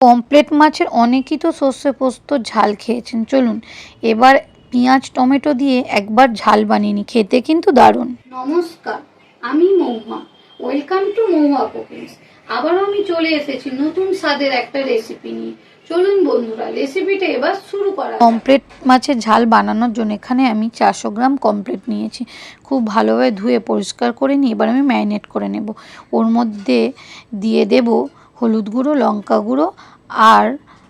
Pomfret মাছের অনেকেই তো সর্ষে পোস্তর ঝাল খেয়েছেন। চলুন এবার পেঁয়াজ টমেটো দিয়ে একবার ঝাল বানিয়ে নিই, খেতে কিন্তু দারুণ। নমস্কার, আমি Mahua. Welcome to Mahua cookings. আবারও আমি চলে এসেছি নতুন স্বাদের একটা রেসিপি নিয়ে। চলুন বন্ধুরা, রেসিপিটা এবার শুরু করা যাক। পমফ্রেট মাছের ঝাল বানানোর জন্য এখানে আমি 400 গ্রাম পমফ্রেট নিয়েছি। খুব ভালোভাবে ধুয়ে পরিষ্কার করে নিয়ে এবার আমি ম্যারিনেট করে নেব। ওর মধ্যে দিয়ে দেব হলুদ গুঁড়ো, লঙ্কা গুঁড়ো আর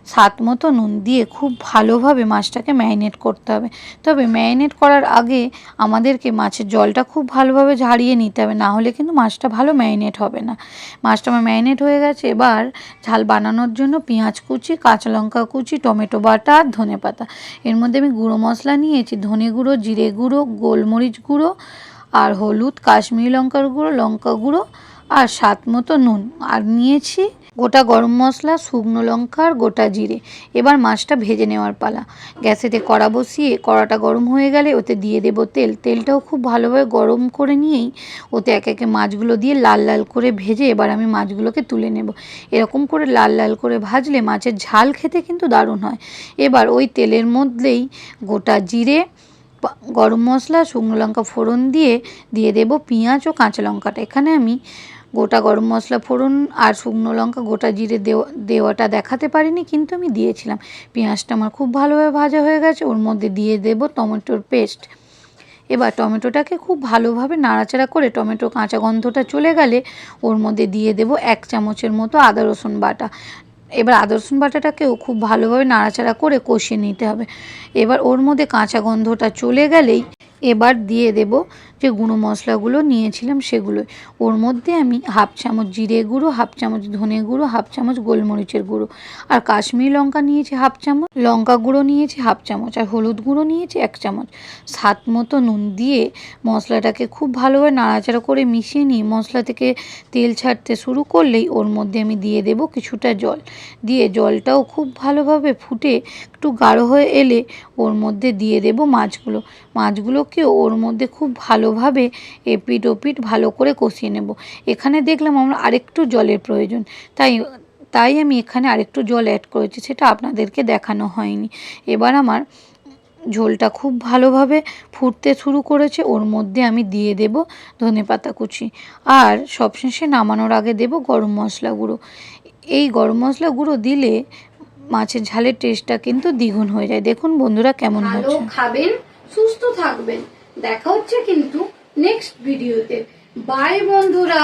স্বাদ মতো নুন দিয়ে খুব ভালোভাবে মাছটাকে ম্যারিনেট করতে হবে। তবে ম্যারিনেট করার আগে আমাদেরকে মাছের জলটা খুব ভালোভাবে ঝারিয়ে নিতে হবে, না হলে কিন্তু মাছটা ভালো ম্যারিনেট হবে না। মাছটা আমার ম্যারিনেট হয়ে গেছে। এবার ঝাল বানানোর জন্য পেঁয়াজ কুচি, কাঁচা লঙ্কা কুচি, টমেটো বাটা আর ধনে পাতা। এর মধ্যে আমি গুঁড়ো মশলা নিয়েছি, ধনে গুঁড়ো, জিরে গুঁড়ো, গোলমরিচ গুঁড়ো আর হলুদ, কাশ্মীরি লঙ্কার গুঁড়ো, লঙ্কা গুঁড়ো আর স্বাদ মতো নুন। আর নিয়েছি গোটা গরম মশলা, শুকনো লঙ্কা আর গোটা জিরে। এবার মাছটা ভেজে নেওয়ার পালা। গ্যাসেতে কড়া বসিয়ে কড়াটা গরম হয়ে গেলে ওতে দিয়ে দেব তেল। তেলটাও খুব ভালোভাবে গরম করে নিয়েই ওতে একে একে মাছগুলো দিয়ে লাল লাল করে ভেজে এবার আমি মাছগুলোকে তুলে নেব। এরকম করে লাল লাল করে ভাজলে মাছের ঝাল খেতে কিন্তু দারুণ হয়। এবার ওই তেলের মধ্যেই গোটা জিরে, গরম মশলা, শুকনো লঙ্কা ফোড়ন দিয়ে দেব পেঁয়াজ ও কাঁচা লঙ্কাটা। এখানে আমি গোটা গরম মশলা ফোড়ন আর শুকনো লঙ্কা, গোটা জিরে দেওয়াটা দেখাতে পারিনি, কিন্তু আমি দিয়েছিলাম। পেঁয়াজটা আমার খুব ভালোভাবে ভাজা হয়ে গেছে। ওর মধ্যে দিয়ে দেব টমেটোর পেস্ট। এবার টমেটোটাকে খুব ভালোভাবে নাড়াচাড়া করে টমেটো কাঁচা গন্ধটা চলে গেলে ওর মধ্যে দিয়ে দেব 1 চামচের মতো আদা রসুন বাটা। এবার আদা রসুন বাটাটাকেও খুব ভালোভাবে নাড়াচাড়া করে কষিয়ে নিতে হবে। এবার ওর মধ্যে কাঁচা গন্ধটা চলে গেলেই এবার দিয়ে দেব যে গুঁড়ো মশলাগুলো নিয়েছিলাম সেগুলো। ওর মধ্যে আমি 1/2 চামচ জিরে গুঁড়ো, 1/2 চামচ ধনে গুঁড়ো, 1/2 চামচ গোলমরিচের গুঁড়ো আর কাশ্মীরি লঙ্কা নিয়েছি 1/2 চামচ, লঙ্কা গুঁড়ো নিয়েছি 1/2 চামচ আর হলুদ গুঁড়ো নিয়েছি 1 চামচ। স্বাদ মতো নুন দিয়ে মশলাটাকে খুব ভালোভাবে নাড়াচাড়া করে মিশিয়ে নিয়ে মশলা থেকে তেল ছাড়তে শুরু করলেই ওর মধ্যে আমি দিয়ে দেব কিছুটা জল। দিয়ে জলটাও খুব ভালোভাবে ফুটে একটু গাঢ় হয়ে এলে ওর মধ্যে দিয়ে দেব মাছগুলোকেও ওর মধ্যে খুব ভালোভাবে এপিট ওপিট ভালো করে কষিয়ে নেব। এখানে দেখলাম আমার আরেকটু জলের প্রয়োজন, তাই আমি এখানে আরেকটু জল অ্যাড করেছি, সেটা আপনাদেরকে দেখানো হয়নি। এবার আমার ঝোলটা খুব ভালোভাবে ফুটতে শুরু করেছে। ওর মধ্যে আমি দিয়ে দেব ধনেপাতা কুচি আর সবশেষে নামানোর আগে দেব গরম মশলা গুঁড়ো। এই গরম মশলা গুঁড়ো দিলে মাছের ঝালের টেস্টটা কিন্তু দ্বিগুণ হয়ে যায়। দেখুন বন্ধুরা কেমন ভালো হচ্ছে। খাবেন, সুস্থ থাকবেন। দেখা হচ্ছে কিন্তু নেক্সট ভিডিওতে। বাই বন্ধুরা।